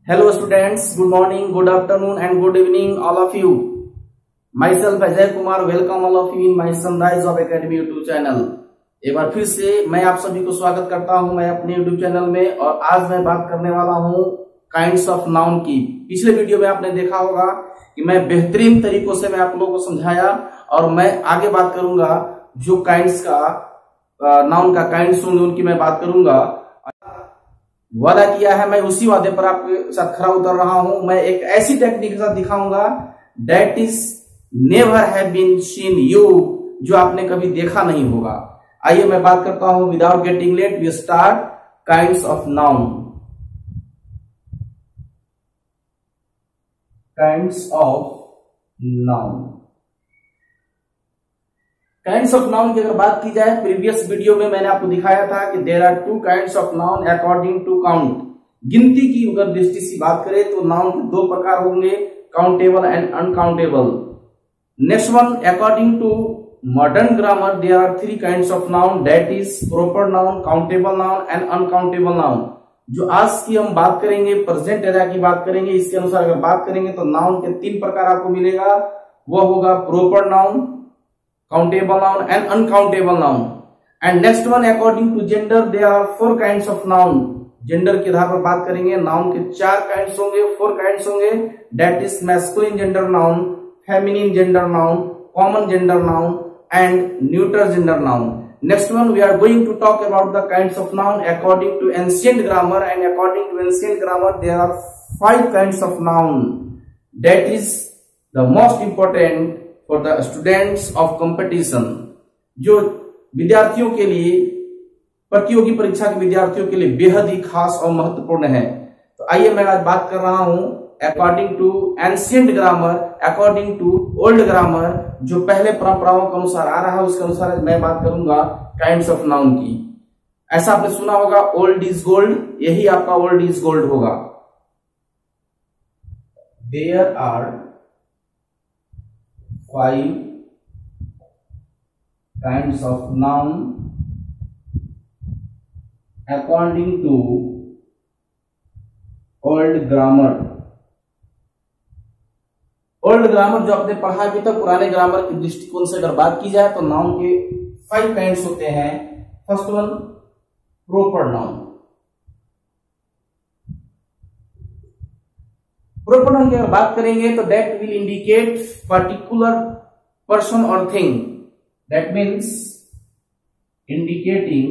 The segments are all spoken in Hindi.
Hello students, good morning, good afternoon and good evening all of you. Myself Ajay Kumar, welcome all of you in my Sunrise of Academy YouTube channel. एक बार फिर से मैं आप सभी को स्वागत करता हूं मैं अपने YouTube चैनल में। और आज मैं बात करने वाला हूं काइंड्स ऑफ नाउन की। पिछले वीडियो में आपने देखा होगा कि मैं बेहतरीन तरीकों से मैं आप लोगों को समझाया और मैं आगे बात करूंगा जो काइंड्स का नाउन का काइंड्स होंगे उनकी मैं बात करूंगा। वादा किया है, मैं उसी वादे पर आपके साथ खरा उतर रहा हूं। मैं एक ऐसी टेक्निक के साथ दिखाऊंगा that is never have been seen you, जो आपने कभी देखा नहीं होगा। आइए मैं बात करता हूं without getting late, we start kinds of noun. Kinds of noun, kinds of noun की अगर बात की जाए, प्रीवियस वीडियो में मैंने आपको दिखाया था कि there are two kinds of noun according to count. गिनती की अगर दृष्टि से बात करें तो नाउन के दो प्रकार होंगे, countable and uncountable. Next one, according to modern grammar there are three kinds of noun, that is proper noun, countable noun and uncountable noun. जो आज की हम बात करेंगे, प्रेजेंट एरा की बात करेंगे, इसके अनुसार अगर बात करेंगे तो नाउन के तीन प्रकार आपको मिलेगा। वह होगा proper noun, countable noun and uncountable noun. And next one, according to gender there are four kinds of noun. Gender के आधार पर बात करेंगे, नाउन के चार काइंड्स होंगे, फोर काइंड्स होंगे, that is masculine gender noun, feminine gender noun, common gender noun and neutral gender noun. Next one, we are going to talk about the kinds of noun according to ancient grammar. And according to ancient grammar there are five kinds of noun, that is the most important for the students of competition, जो विद्यार्थियों के लिए, प्रतियोगी परीक्षा के विद्यार्थियों के लिए बेहद ही खास और महत्वपूर्ण है। तो आइए मैं आज बात कर रहा हूं according to ancient grammar, according to old grammar, जो पहले परंपराओं के अनुसार आ रहा है उसके अनुसार मैं बात करूंगा काइंड्स ऑफ नाउन की। ऐसा आपने सुना होगा ओल्ड इज गोल्ड, यही आपका ओल्ड इज गोल्ड होगा। There are 5 kinds of noun according to old grammar. Old grammar जो आपने पढ़ा अभी तक, पुराने ग्रामर के दृष्टिकोण से अगर बात की जाए तो नाउन के 5 काइंड्स होते हैं। First one, proper noun. Proper noun की अगर बात करेंगे तो that will indicate particular person और thing, that means indicating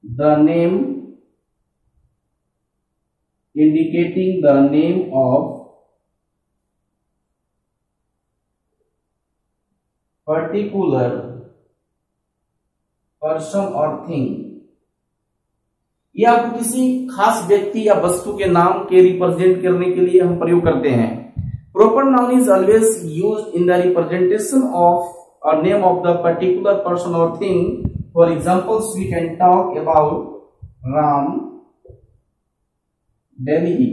the name, indicating the name of particular person or thing। यह आपको किसी खास व्यक्ति या वस्तु के नाम के रिप्रेजेंट करने के लिए हम प्रयोग करते हैं। Proper noun is always used in the representation of और name of the particular person और thing. For examples we can talk about Ram, Delhi.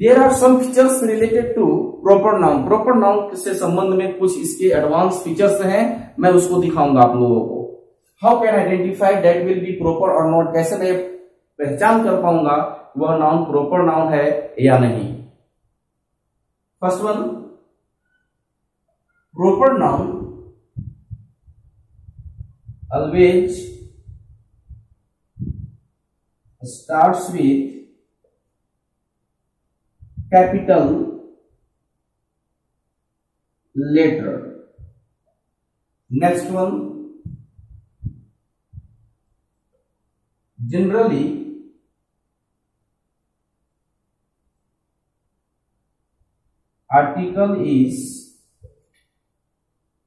There are some features related to proper noun. Proper noun से संबंध में कुछ इसके एडवांस फीचर्स हैं, मैं उसको दिखाऊंगा आप लोगों को। How can I identify that will be proper or not? कैसे मैं पहचान कर पाऊंगा वह नाउन प्रॉपर नाउन है या नहीं। First one, proper noun always starts with capital letter. Next one, generally article is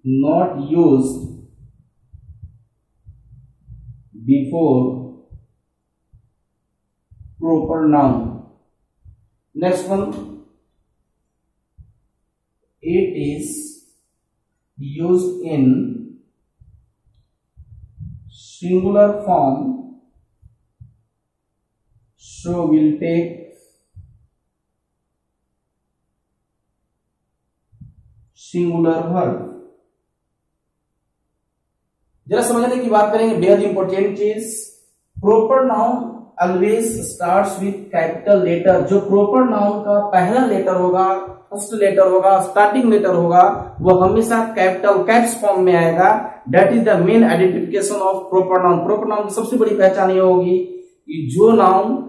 not used before proper noun. Next one, it is used in singular form, so will take singular verb। जरा समझने की बात करेंगे, बेहद इंपॉर्टेंट चीज, proper noun always starts with capital letter. जो प्रॉपर नाउन का पहला लेटर होगा, फर्स्ट लेटर होगा, स्टार्टिंग लेटर होगा, वो हमेशा कैपिटल कैप्स फॉर्म में आएगा। That is the main identification of proper noun. Proper noun की सबसे बड़ी पहचान ये होगी कि जो नाउन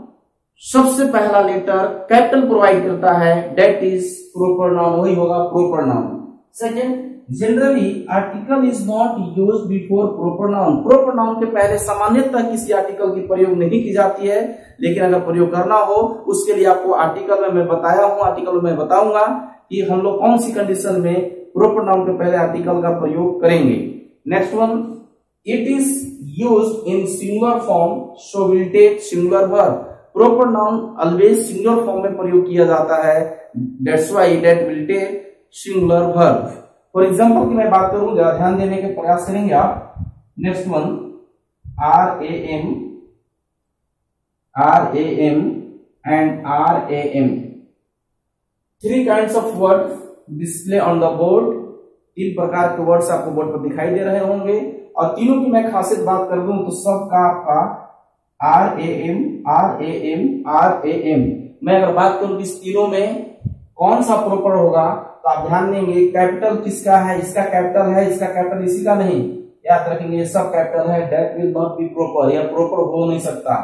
सबसे पहला लेटर कैपिटल प्रोवाइड करता है, दैट इज प्रॉपर नाउन, वही होगा proper noun. Second, generally article is not used before proper noun. Proper noun के पहले सामान्यतः किसी आर्टिकल की प्रयोग नहीं की जाती है, लेकिन अगर प्रयोग करना हो उसके लिए आपको आर्टिकल में मैं बताया हूं, आर्टिकल में मैं बताऊंगा कि हम लोग कौन सी कंडीशन में प्रॉपर नाउन के पहले आर्टिकल का प्रयोग करेंगे। Next one, it is used in singular form so will take singular verb. Proper noun always singular form में प्रयोग किया जाता है, that's why that will take singular verb. For example की मैं बात करूं, जरा ध्यान देने के प्रयास करेंगे आप। Next one, RAM and RAM, 3 kinds of word display on the board. 3 प्रकार के वर्ड्स आपको बोर्ड पर दिखाई दे रहे होंगे, और तीनों की मैं खासियत बात कर दूं तो सबका आपका RAM। मैं अगर बात करूं इस तीनों में कौन सा प्रॉपर होगा, तो आप ध्यान देंगे कैपिटल किसका है, इसका कैपिटल है, इसका कैपिटल इसी का नहीं, याद रखेंगे ये सब कैपिटल है, that will not B proper, यह प्रॉपर हो नहीं सकता।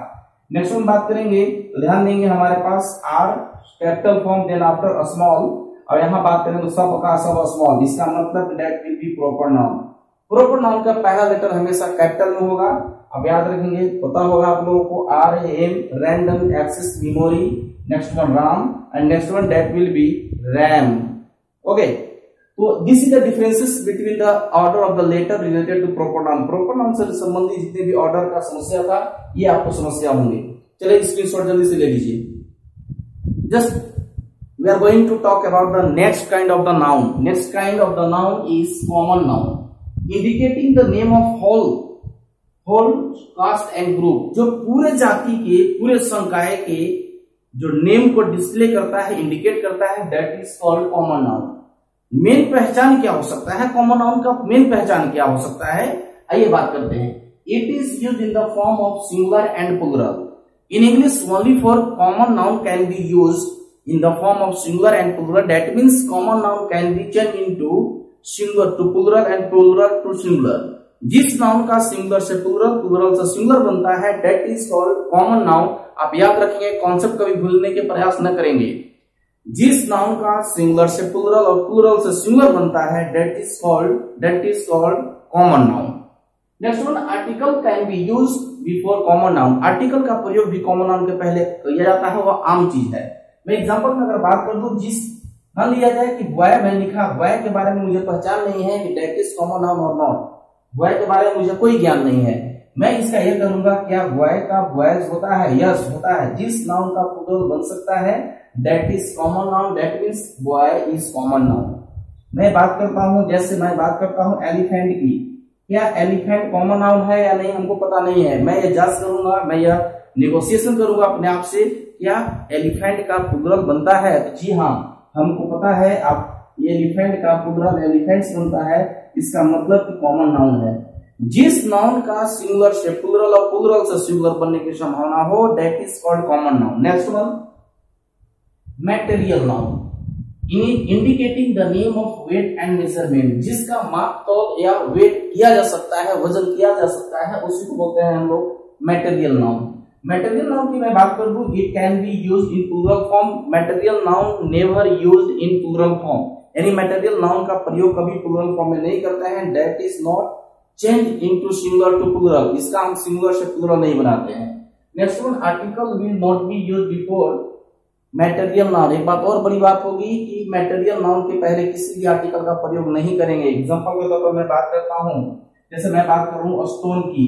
नेक्स्ट वन बात करेंगे तो ध्यान देंगे हमारे पास R capital form then after small, और यहाँ बात करें तो सब का सब स्मॉल, इसका मतलब that will B proper noun. Proper noun का पहला लेटर हमेशा कैपिटल में होगा। अब याद रखेंगे, पता होगा आप लोगों को RAM random access memory, next one RAM, and next one that will be RAM। Okay, तो this is the differences between the order of the letter related to proper noun. Proper noun से संबंधित जितने भी ऑर्डर का समस्या था, ये आपको समस्या होंगे। चलिए स्क्रीनशॉट जल्दी से ले लीजिए। Just we are going to talk about the next kind of the noun. Next kind of the noun is common noun, indicating the name of whole caste and group. जो पूरे जाति के, पूरे संकाय के जो नेम को डिस्प्ले करता है, इंडिकेट करता है, that is called common noun. Main पहचान क्या हो सकता है, कॉमन नाउन का मेन पहचान क्या हो सकता है, आइए बात करते हैं। It is used in the form of singular and plural. In English only for common noun can be used in the form of singular and plural. That means common noun can be change into singular to plural and plural to singular. जिस नाउन का सिंगुलर से प्लूरल, प्लूरल से सिंगुलर बनता है, that is called common noun. आप याद रखेंगे, कॉन्सेप्ट कभी भूलने के प्रयास न करेंगे। जिस नाउन का सिंगुलर से प्लूरल और प्लूरल से सिंगुलर बनता है, that is called common noun. Next one, article can be used before common noun. Article का प्रयोग भी कॉमन नाउन के पहले किया जाता है, वह आम चीज है। मैं एग्जांपल में अगर बात कर दूं, जिस मान लिया जाए कि बॉय, मैं लिखा बॉय के बारे में मुझे पहचान नहीं है कि दैट इज कॉमन नाउन और नॉट। बॉय के बारे में मुझे कोई ज्ञान नहीं है, मैं इसका यह करूंगा, क्या बॉय का बॉयज होता है, यस होता है। जिस नाउन का प्लूरल बन सकता है, that is common noun, that means boy is common noun. मैं बात करता हूं, जैसे मैं बात करता हूं एलिफेंट की, क्या एलिफेंट कॉमन नाउन है या नहीं, हमको पता नहीं है। मैं ये जांच करूंगा, मैं यह निगोशिएशन करूंगा अपने आप से, क्या एलिफेंट का प्लूरल बनता है। जी हाँ, हमको पता है, आप एलिफेंट का प्लूरल एलिफेंट्स बनता है, इसका मतलब कॉमन नाउन है। जिस नाउन का सिंगुलर से प्लूरल और प्लूरल से सिंगुलर बनने की संभावना हो, that is called common noun. Next one, material noun, indicating the name of weight and measurement. जिसका माप तौल या वेट किया जा सकता है, वजन किया जा सकता है, उसी को बोलते हैं हम लोग मटेरियल नाउन। मटेरियल नाउन की मैं बात कर दूं, it can be used in plural form. Material noun never used in plural form, यानी मटेरियल नाउन का प्रयोग कभी प्लूरल फॉर्म में नहीं करते हैं। That is not change into singular to plural, इसका हम सिंगुलर से प्लूरल नहीं बनाते हैं। Next one, article will not be used before material noun. एक बात और बड़ी बात होगी कि मटेरियल नाउन के पहले किसी भी आर्टिकल का प्रयोग नहीं करेंगे। एग्जांपल के तौर पर मैं बात करता हूं, जैसे मैं बात करूं स्टोन की,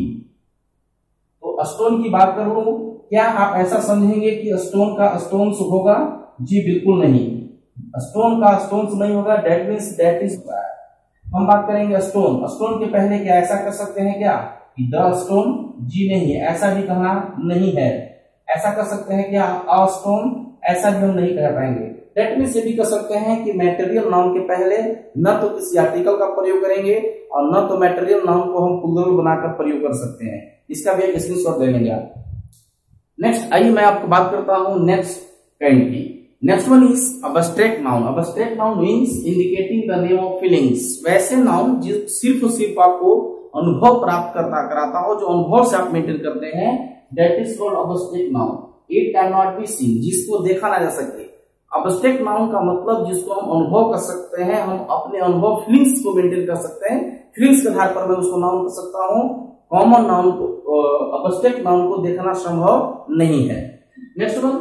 तो स्टोन की बात करूं, क्या आप ऐसा समझेंगे कि स्टोन का स्टोन्स होगा? जी बिल्कुल नहीं, स्टोन का स्टोन्स नहीं होगा, दैट मींस दैट इज। हम बात करेंगे स्टोन, स्टोन के पहले क्या ऐसा कर सकते हैं क्या द स्टोन? जी नहीं, ऐसा भी कहना नहीं है। ऐसा कर सकते हैं क्या अ स्टोन? ऐसा भी हम नहीं कह पाएंगे। दैट मींस ये भी कर सकते हैं कि मटेरियल नाउन के पहले न तो किसी आर्टिकल का प्रयोग करेंगे और न तो मटेरियल नाउन को हम प्लूरल बनाकर प्रयोग कर सकते हैं। इसका भी एक स्क्रीनशॉट ले लेंगे आप। नेक्स्ट आइए मैं आपको बात करता हूं नेक्स्ट काइंड की। Next one is abstract noun. Abstract noun means indicating the name of feelings. वैसे नाउन जो सिर्फ और सिर्फ आपको अनुभव प्राप्त कराता हो, जो अनुभव से आप मेंटेन करते हैं, that is called abstract noun. It can not be seen, जिसको देखा ना जा सके। अब्स्ट्रैक्ट नाउन का मतलब जिसको हम अनुभव कर सकते हैं, हम अपने अनुभव फीलिंग्स को मेंटेन कर सकते हैं, फीलिंग्स के आधार पर मैं उसको नाउन कर सकता हूं। कॉमन नाउन को, अब्स्ट्रैक्ट नाउन को देखना संभव नहीं है। Next one,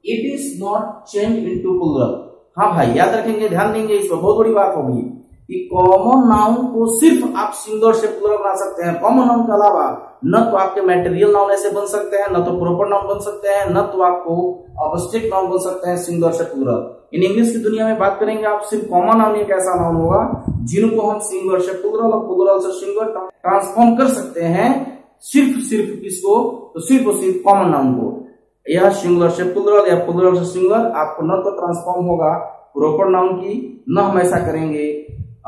it is not change into plural. हाँ भाई, याद रखेंगे, ध्यान देंगे, इस पर बहुत बड़ी बात होगी कि कॉमन नाउन को सिर्फ आप सिंगुलर से प्लूरल बना सकते हैं। कॉमन नाउन के अलावा न तो आपके मटेरियल नाउन ऐसे बन सकते हैं, न तो प्रॉपर नाउन बन सकते हैं, न तो आपको अब्स्ट्रैक्ट नाउन बन सकते हैं सिंगुलर से प्लूरल। इन इंग्लिश की दुनिया में बात करेंगे आप, सिर्फ कॉमन नाउन एक ऐसा नाउन होगा जिनको हम सिंगुलर से प्लूरल और प्लूरल से सिंगुलर ट्रांसफॉर्म कर सकते हैं। सिर्फ किसको? तो सिर्फ और सिर्फ कॉमन नाउन को। या सिंगुलर से प्लूरल या प्लूरल से सिंगुलर, आपको न तो ट्रांसफॉर्म होगा प्रॉपर नाउन की, न हम ऐसा करेंगे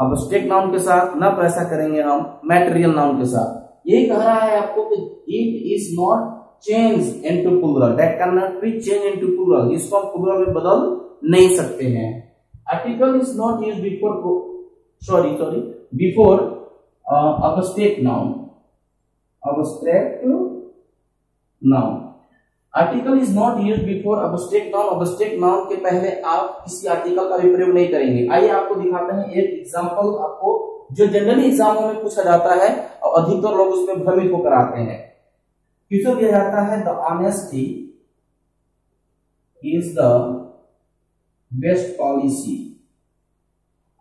अब्स्ट्रैक्ट नाउन के साथ, न तो ऐसा करेंगे हम मटेरियल नाउन के साथ। यही कह रहा है आपको कि it is not change into plural, that can not be change into plural, जिसको हम प्लूरल में बदल नहीं सकते हैं। Article is not used before abstract noun. Abstract noun, article is not used before abstract noun. Abstract noun के पहले आप किसी आर्टिकल का भी प्रयोग नहीं करेंगे। आइए आपको दिखाते हैं एक एग्जांपल, आपको जो जनरली एग्जामों में पूछा जाता है और अधिकतर लोग उसमें भ्रमित होकर आते हैं। क्वेश्चन दिया जाता है, the honesty is the best policy.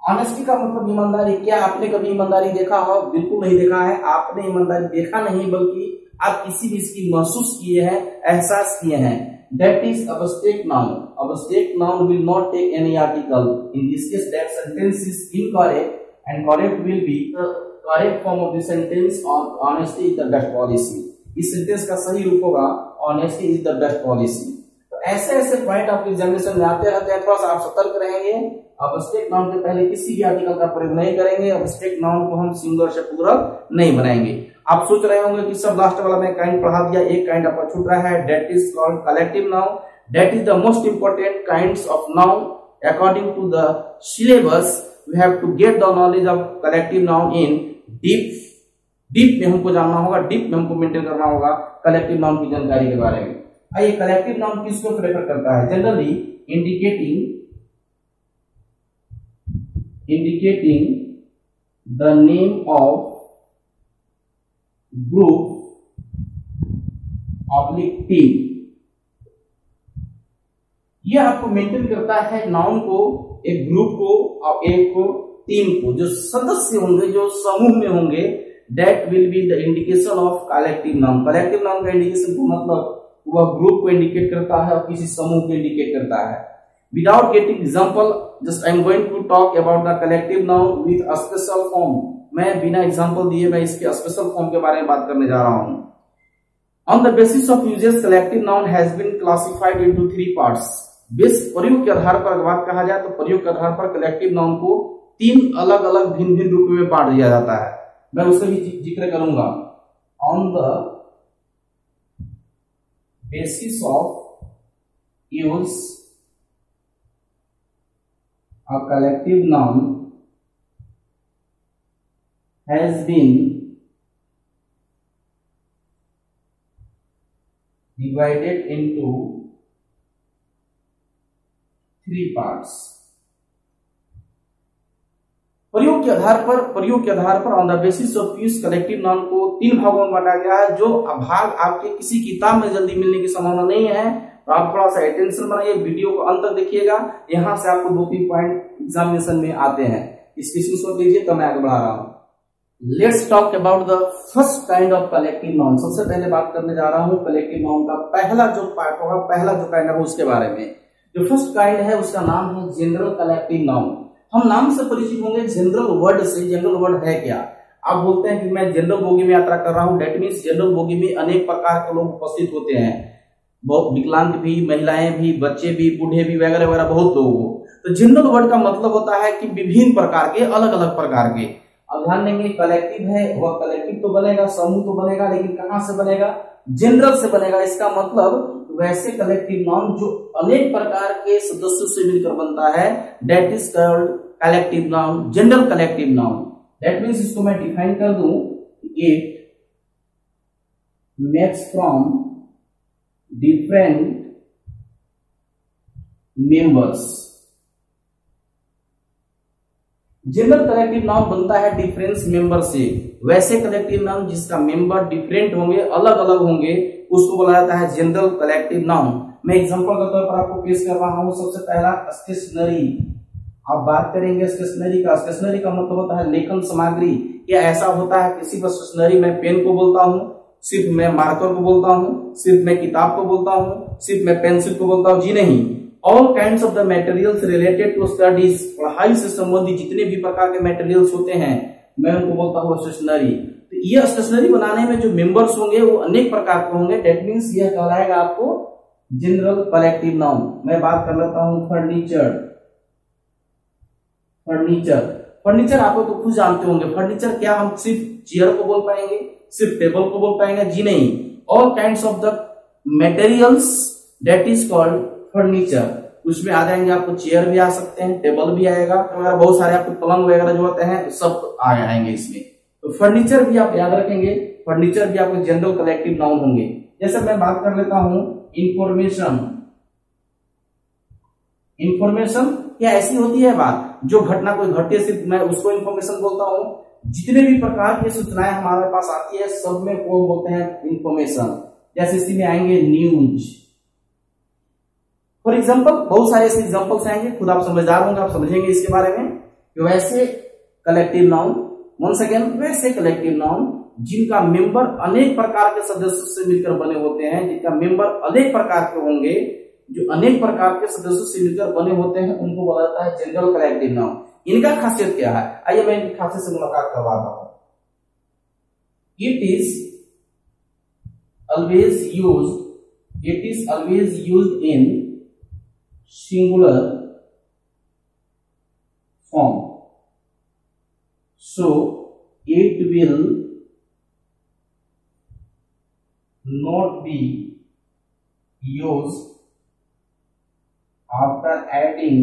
Honesty का मतलब ईमानदारी। क्या आपने कभी ईमानदारी देखा हो? बिल्कुल नहीं देखा है। आपने ईमानदारी देखा नहीं, बल्कि आप किसी भी इसकी महसूस किए हैं, एहसास किए हैं। That is abstract noun. Abstract noun will not take any article. In this case that sentence is incorrect and correct will be the correct form of the sentence on honesty is the best policy। इस सेंटेंस का सही रूप होगा honesty is the best policy। तो ऐसे पॉइंट आपके एग्जामिनेशन में आते रहते हैं, थोड़ा सा आप सतर्क रहेंगे। अब्स्ट्रैक्ट नाउन के पहले किसी भी आर्टिकल का प्रयोग नहीं करेंगे। अब्स्ट्रैक्ट नाउन को हम सिंगुलर से प्लूरल नहीं बनाएंगे। आप सोच रहे होंगे कि सब लास्ट वाला मैं काइंड पढ़ा दिया, एक काइंड आपका छूट रहा है, that is called collective noun. That is the most important kinds of noun according to the syllabus. We have to get the knowledge of collective noun in deep में हमको जानना होगा, डीप में हमको मेंटेन करना होगा कलेक्टिव नाउन की जानकारी के बारे में। आइए, कलेक्टिव नाउन किसको प्रेफर करता है? Generally indicating the name of group oblique team. यह आपको मेंटेन करता है नाउन को, एक ग्रुप को और एक टीम को। जो सदस्य होंगे, जो समूह में होंगे, that will be the indication of collective noun. Collective noun का इंडिकेशन का मतलब वह ग्रुप को इंडिकेट करता है और किसी समूह को इंडिकेट करता है। Without getting example, just I am going to talk about the collective noun with a special form. मैं बिना एग्जांपल दिए मैं इसके स्पेशल फॉर्म के बारे में बात करने जा रहा हूं। On the basis of uses, collective noun has been classified into 3 parts. प्रयोग के आधार पर अगर बात कहा जाए तो प्रयोग के आधार पर कलेक्टिव नाउन को 3 अलग अलग भिन्न भिन्न रूप में बांट दिया जाता है। मैं उसका भी जिक्र करूंगा। On the basis of use a collective noun has been divided into 3 parts. प्रयोग के आधार पर on the basis of use collective noun को 3 भागों में बांटा गया है। जो भाग आपके किसी किताब में जल्दी मिलने की संभावना नहीं है, तो आप थोड़ा सा अटेंशन बनाइए, वीडियो को अंत तक देखिएगा। यहां से आपको 2-3 पॉइंट एग्जामिनेशन में आते हैं। इसकी स्क्रीनशॉट लीजिए, तो मैं आगे बढ़ा रहा हूं। Let's talk about the first kind of collective noun. सबसे पहले बात करने जा रहा हूं कलेक्टिव नाउन का पहला जो पार्ट होगा, पहला जो काइंड है उसके बारे में। जो फर्स्ट काइंड है उसका नाम है जनरल कलेक्टिव नाउन। हम नाम से परिचित होंगे, जनरल वर्ड से। जनरल वर्ड है क्या? आप बोलते हैं कि मैं जनरल बोगी में यात्रा कर रहा हूं, दैट मींस जनरल बोगी में अनेक प्रकार के लोग उपस्थित होते हैं, बहुत विकलांग भी, महिलाएं भी, बच्चे भी, बूढ़े भी, वगैरह वगैरह बहुत लोग हो। तो जनरल वर्ड का मतलब होता है कि विभिन्न प्रकार के, अलग अलग प्रकार के। अब ध्यान देंगे, कलेक्टिव है, वह कलेक्टिव तो बनेगा, समूह तो बनेगा, लेकिन कहां से बनेगा? जनरल से बनेगा। इसका मतलब वैसे कलेक्टिव नाउन जो अनेक प्रकार के सदस्यों से मिलकर बनता है, that is called collective noun, general collective noun. That means इसको मैं डिफाइन कर दूं, it makes from different members. General collective noun बनता है डिफरेंस मेंबर से। वैसे कलेक्टिव नाउन जिसका मेंबर डिफरेंट होंगे, अलग अलग होंगे, उसको बोला जाता है जनरल कलेक्टिव नाउन। मैं एग्जांपल के तौर पर आपको पेश कर रहा हूं। सबसे पहला स्टेशनरी। आप बात करेंगे स्टेशनरी का। स्टेशनरी का मतलब होता है लेखन सामग्री। क्या ऐसा होता है किसी पर स्टेशनरी मैं पेन को बोलता हूं, सिर्फ मैं मार्कर को बोलता हूं, सिर्फ मैं किताब को बोलता हूं, सिर्फ मैं पेंसिल को बोलता हूं? जी नहीं। All kinds of the materials related to studies, पढ़ाई से संबंधित जितने भी प्रकार के मटेरियल्स होते हैं मैं उनको बोलता हूँ स्टेशनरी। तो ये स्टेशनरी बनाने में जो मेंबर्स होंगे वो अनेक प्रकार के होंगे। डेट मीन्स यह कहलाएगा आपको जनरल कलेक्टिव नाउन। मैं बात कर लेता हूँ फर्नीचर। फर्नीचर आप तो खुद जानते होंगे। फर्नीचर क्या हम सिर्फ चेयर को बोल पाएंगे, सिर्फ टेबल को बोल पाएंगे? जी नहीं। All kinds of the materials that is called furniture. उसमें आ जाएंगे आपको चेयर भी आ सकते हैं, टेबल भी आएगा, बहुत सारे आपको पलंग वगैरह जो होते हैं सब आ जाएंगे इसमें। तो फर्नीचर भी आप याद रखेंगे, फर्नीचर भी आपको जनरल कलेक्टिव नाउन होंगे। जैसे मैं बात कर लेता हूं इंफॉर्मेशन। इंफॉर्मेशन क्या ऐसी होती है बात, जो घटना कोई घटे सिर्फ मैं उसको इंफॉर्मेशन बोलता हूं। जितने भी प्रकार की सूचनाएं हमारे पास आती है सब में कौन बोलते हैं? इंफॉर्मेशन। जैसे इसी में आएंगे न्यूज। फॉर एग्जाम्पल बहुत सारे ऐसे एग्जाम्पल्स आएंगे, खुद आप समझदार होंगे, आप समझेंगे इसके बारे में। वैसे कलेक्टिव नाउन, वन सेकेंड, वैसे कलेक्टिव नाउन जिनका मेंबर अनेक प्रकार के सदस्यों से मिलकर बने होते हैं, जिनका मेंबर अनेक प्रकार के होंगे, जो अनेक प्रकार के सदस्यों से मिलकर बने होते हैं, उनको बोला जाता है जनरल कलेक्टिव नाउन। इनका खासियत क्या है, आइए मैं इनकी खासियत से मुलाकात करवाता हूं। It is always used in singular form, so it will not be used after adding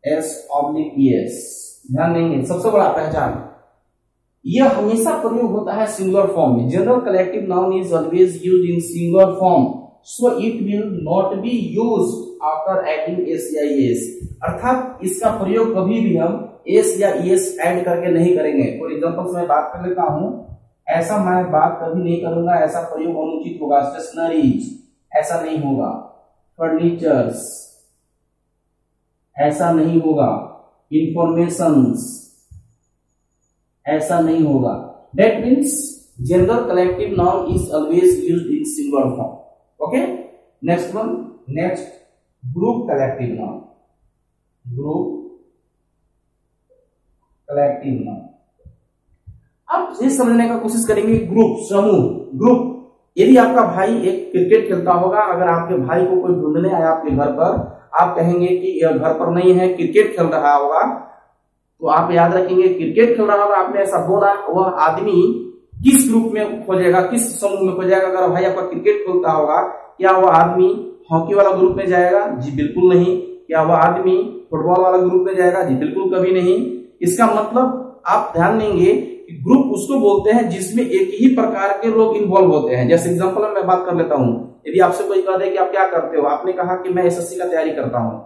s oblique s। ध्यान देंगे, सबसे बड़ा पहचान, यह हमेशा प्रयोग होता है सिंगुलर फॉर्म में। General collective noun is always used in singular form, so it will not be used after adding s या es। अर्थात इसका प्रयोग कभी भी हम s या es ऐड करके नहीं करेंगे। फॉर एग्जांपल मैं बात कर लेता हूं, ऐसा मैं बात कभी नहीं करूंगा, ऐसा प्रयोग अनुचित होगा। स्टेशनरीज ऐसा नहीं होगा, फर्नीचर्स ऐसा नहीं होगा, इंफॉर्मेशंस ऐसा नहीं होगा। That means general collective noun is always used in singular form. Okay, next one, next group collective noun. Group collective noun आप ये समझने का कोशिश करेंगे। ग्रुप, समूह, ग्रुप। यदि आपका भाई एक क्रिकेट खेलता होगा, अगर आपके भाई को कोई ढूंढने आया आपके घर पर, आप कहेंगे कि यह घर पर नहीं है, क्रिकेट खेल रहा होगा, तो आप याद रखेंगे क्रिकेट खेल रहा होगा। आपने ऐसा बोला, वह आदमी किस ग्रुप में खोजेगा, किस समूह में खोजेगा? अगर भाई आपका क्रिकेट खेलता होगा, क्या वह आदमी हॉकी वाला ग्रुप में जाएगा? जी बिल्कुल नहीं। क्या वह आदमी फुटबॉल वाला ग्रुप में जाएगा? जी बिल्कुल कभी नहीं। इसका मतलब आप ध्यान देंगे कि ग्रुप उसको बोलते हैं जिसमें एक ही प्रकार के लोग इन्वॉल्व होते हैं। जैसे एग्जांपल में मैं बात कर लेता हूं, यदि आपसे कोई कह दे कि आप क्या करते हो, आपने कहा कि मैं एसएससी का तैयारी करता हूं।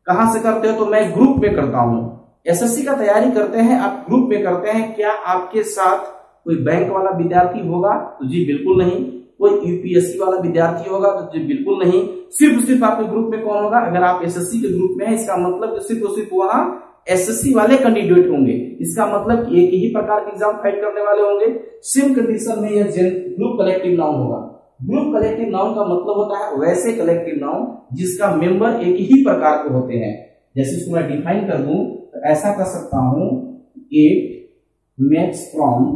कहां से करते हो? तो मैं ग्रुप में करता हूं। एसएससी का तैयारी करते हैं, आप ग्रुप में करते हैं। क्या आपके साथ कोई बैंक वाला विद्यार्थी होगा? तो जी बिल्कुल नहीं। कोई यूपीएससी वाला विद्यार्थी होगा? तो जी बिल्कुल नहीं। सिर्फ आपके ग्रुप में कौन होगा? अगर आप एसएससी के ग्रुप में हैं, इसका मतलब सिर्फ वहां एसएससी वाले कैंडिडेट होंगे। इसका मतलब कि एक ही प्रकार के एग्जाम फाइट करने वाले होंगे। सेम कंडीशन में यह ग्रुप कलेक्टिव नाउन होगा। ग्रुप कलेक्टिव नाउन का मतलब होता है वैसे कलेक्टिव नाउन जिसका मेंबर एक ही प्रकार के होते हैं। जैसे इसको मैं डिफाइन कर दूं तो ऐसा कर सकता हूं, it makes from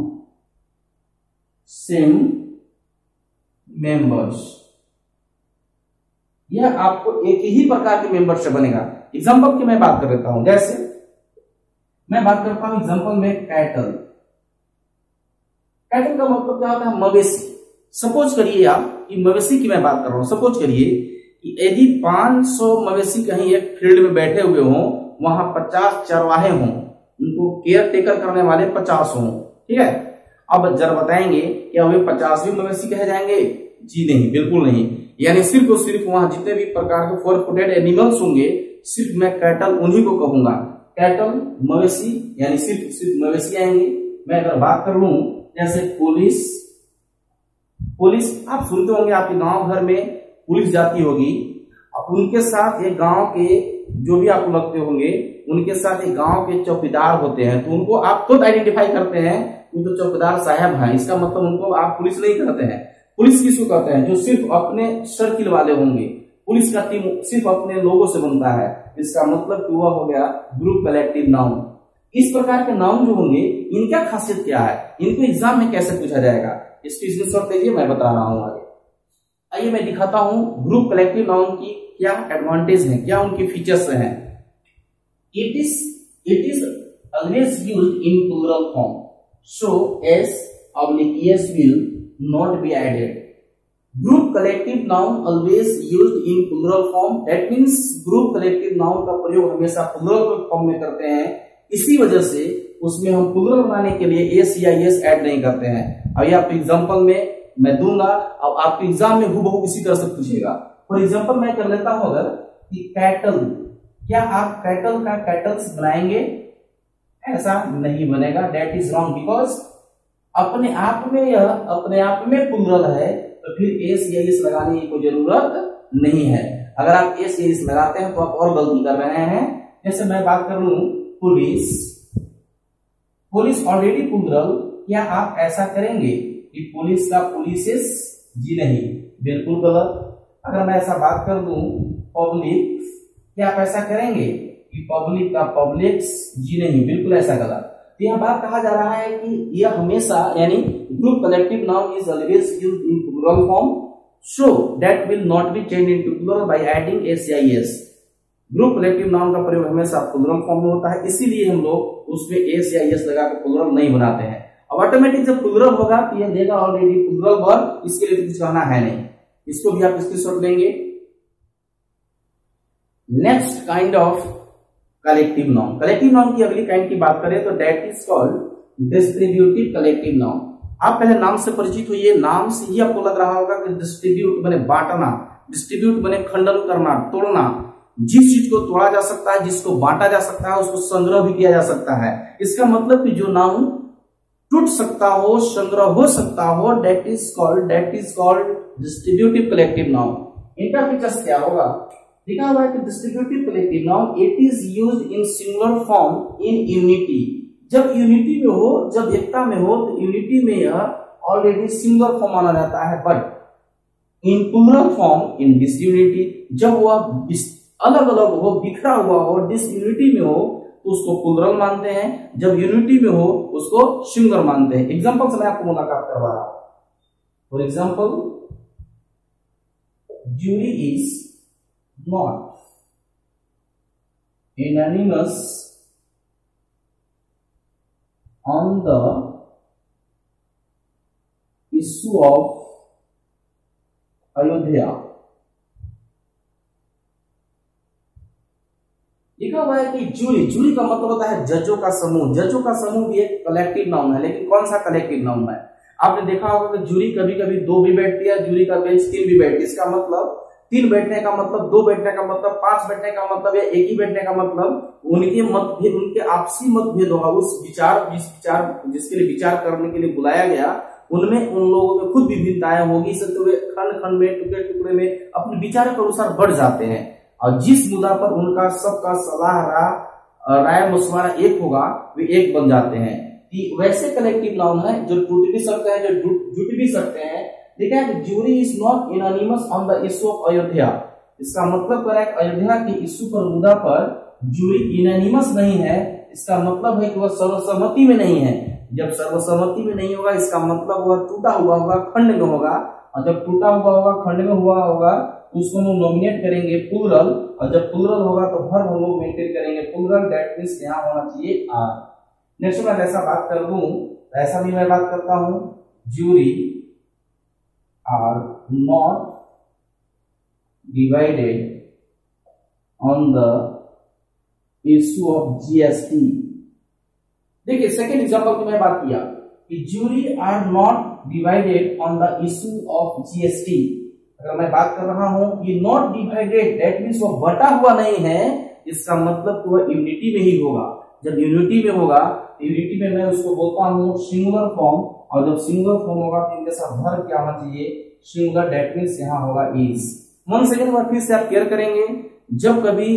same members. यह आपको एक ही प्रकार के मेंबर से बनेगा। एग्जांपल की मैं बात कर लेता हूं, जैसे मैं बात करता हूं एग्जांपल में कैटल। कैटल का मतलब क्या होता है? मवेशी। सपोज करिए आप कि मवेशी की मैं बात कर रहा हूं, सपोज करिए कि यदि 500 मवेशी कहीं एक फील्ड में बैठे हुए हों, वहां 50 चरवाहे हों, उनको केयर टेकर करने वाले 50 हों, ठीक है। अब जरा बताएंगे क्या वे 50 भी मवेशी कहे जाएंगे? जी नहीं, बिल्कुल नहीं। यानी सिर्फ और सिर्फ वहां जितने भी प्रकार के 4 फुटेड एनिमल्स होंगे, सिर्फ मैं कैटल उन्हीं को कहूंगा। कैटल मवेशी यानी सिर्फ मवेशी आएंगे। मैं अगर बात कर लूं जैसे पुलिस आप सुनते होंगे, आपके गांव घर में पुलिस जाती होगी, अब उनके साथ एक गांव के जो भी आपको लगते होंगे, उनके साथ एक गांव के चौकीदार होते हैं, तो उनको आप खुद आइडेंटिफाई करते हैं, वो तो चौकीदार साहब हैं। इसका मतलब उनको आप पुलिस नहीं कहते हैं। पुलिस किसको कहते हैं? जो सिर्फ अपने सर्किल वाले होंगे। पुलिस का टीम सिर्फ अपने लोगों से बनता है, इसका मतलब कि वह हो गया ग्रुप कलेक्टिव नाउन। इस प्रकार के नाउन जो होंगे, इनका खासियत क्या है, इनको एग्जाम में कैसे पूछा जाएगा, इसकी स्क्रीनशॉट लीजिए, मैं बता रहा हूं आगे। आइए मैं दिखाता हूं ग्रुप कलेक्टिव नाउन की क्या एडवांटेज है, क्या उनकी फीचर्स हैं। It is always used in plural form, so s/s will not be added. Group collective noun always used in plural form. That means group collective noun का प्रयोग हमेशा plural फॉर्म में करते हैं। इसी वजह से उसमें हम प्लूरल बनाने के लिए s या s ऐड नहीं करते हैं। अभी आप एग्जांपल में मैं दूंगा, अब आपके एग्जाम में हूबहू इसी तरह से पूछेगा। फॉर एग्जांपल मैं कर लेता हूं अगर कि कैटल, क्या आप कैटल का कैटल्स बनाएंगे? ऐसा नहीं बनेगा। दैट इज रॉन्ग, बिकॉज अपने आप में प्लूरल है, तो फिर एस या इस लगाने की कोई जरूरत नहीं है। अगर आप एस या इस लगाते हैं तो आप और गलती कर रहे हैं। जैसे मैं बात कर लूं पुलिस ऑलरेडी प्लूरल, क्या आप ऐसा करेंगे कि पुलिस का पुलिसेस? जी नहीं, बिल्कुल गलत। अगर मैं ऐसा बात कर दूं पब्लिक, क्या आप ऐसा करेंगे कि पब्लिक का पब्लिक्स? जी नहीं, बिल्कुल ऐसा गलत। तो यह बात कहा जा रहा है कि यह हमेशा यानी group collective noun is always used in plural form, so that will not be changed into plural by adding S या एस। ग्रुप कलेक्टिव नाउन का प्रयोग हमेशा प्लूरल फॉर्म में होता है, इसीलिए हम लोग उसमें एस या एस लगाकर प्लूरल नहीं बनाते हैं। अब ऑटोमेटिक जब प्लूरल होगा तो यह देगा ऑलरेडी प्लूरल वर्ब, इसके लिए कुछ कहना है नहीं। इसको भी आप स्क्रीनशॉट लेंगे। Next kind of collective noun, collective noun की अगली काइंड की बात करें तो that is called distributive collective noun. आप पहले नाम से परिचित हुई, नाम से ही आपको लग रहा होगा कि डिस्ट्रीब्यूट बने बांटना, डिस्ट्रीब्यूट बने खंडन करना, तोड़ना। जिस चीज को तोड़ा जा सकता है, जिसको बांटा जा सकता है, उसको संग्रह भी किया जा सकता है। इसका मतलब कि जो नाउन टूट सकता हो, संग्रह हो सकता हो, that is called distributive collective noun. इनका फीचर्स क्या होगा? लिखा हुआ है कि distributive collective noun it is used in singular form in unity. जब यूनिटी में हो, जब एकता में हो, तो यूनिटी में यह ऑलरेडी सिंगुलर फॉर्म माना जाता है, but in plural form in disunity. जब वह अलग अलग हो, बिखरा हुआ हो, डिसयूनिटी में हो, तो उसको प्लूरल मानते हैं। जब यूनिटी में हो उसको सिंगुलर मानते हैं। एग्जांपल से मैं आपको मुलाकात करवा रहा हूं। For example, jury is not unanimous on the issue of Ayodhya. लिखा हुआ है कि जूरी का मतलब होता है जजों का समूह। जजों का समूह भी एक कलेक्टिव नाउन है, लेकिन कौन सा कलेक्टिव नाउन है? आपने देखा होगा कि जूरी कभी कभी 2 भी बैठती है, जूरी का बेंच 3 भी बैठती है। इसका मतलब 3 बैठने का मतलब, 2 बैठने का मतलब, 5 बैठने का मतलब, या 1 ही बैठने का मतलब उनके मतभेद, उनके आपसी मतभेद होगा। उस जिसके लिए विचार करने के लिए बुलाया गया, उनमें उन लोगों में खुद विभिन्नताएं होगी, इससे वे खंड खंड में, टुकड़े टुकड़े में अपने विचार के अनुसार बढ़ जाते हैं। और जिस मुद्दा पर उनका सबका सलाह राय मशवरा एक होगा, वे एक बन जाते हैं। वैसे कलेक्टिव नाउन है जो टूट भी सकते हैं, जो जुट भी सकते हैं। देखा है, jury is not unanimous on the issue of Ayodhya. इसका मतलब है अयोध्या के इश्यू पर, मुद्दा पर जूरी यूनानिमस नहीं है। इसका मतलब है कि वह सर्वसम्मति में नहीं है। जब सर्वसम्मति में नहीं होगा, इसका मतलब वह टूटा हुआ होगा, खंड में होगा। और जब टूटा हुआ होगा, खंड में हुआ होगा, उसको हम नॉमिनेट करेंगे प्लूरल, और जब प्लूरल होगा तो हर हम लोग मेंटेन करेंगे प्लूरल। दैट मींस यहाँ होना चाहिए आर। नेक्स्ट मैं ऐसा बात कर दूं, ऐसा भी मैं बात करता हूं, jury are not divided on the issue of GST। देखिए सेकेंड एग्जांपल की मैं बात किया कि jury are not divided on the issue of GST. अगर मैं बात कर रहा हूं ये नॉट डिवाइडेड, दैट मीन्स वो बटा हुआ नहीं है, इसका मतलब तो वह यूनिटी में ही होगा। जब यूनिटी में होगा, यूनिटी में मैं उसको बोलता हूं सिंगुलर फॉर्म, और जब सिंगुलर फॉर्म होगा तो इनके साथ भर क्या होना चाहिए, सिंगुलर, दैट मीन्स यहां होगा इज। वन सेकेंड बार फिर से आप केयर करेंगे, जब कभी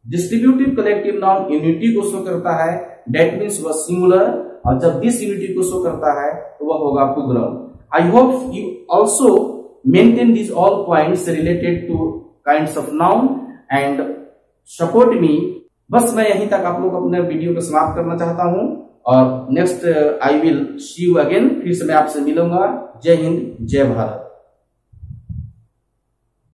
डिस्ट्रीब्यूटिव कलेक्टिव नाउन यूनिटी को शो करता है दैट मीन्स वह सिंगुलर, और जब दिस यूनिटी को शो करता है तो वह होगा plural. I hope you also maintain this all points related to kinds of noun and support me. बस मैं यहीं तक आप लोग अपने वीडियो को समाप्त करना चाहता हूं, और next I will see you again, फिर से मैं आपसे मिलूंगा। जय हिंद, जय भारत।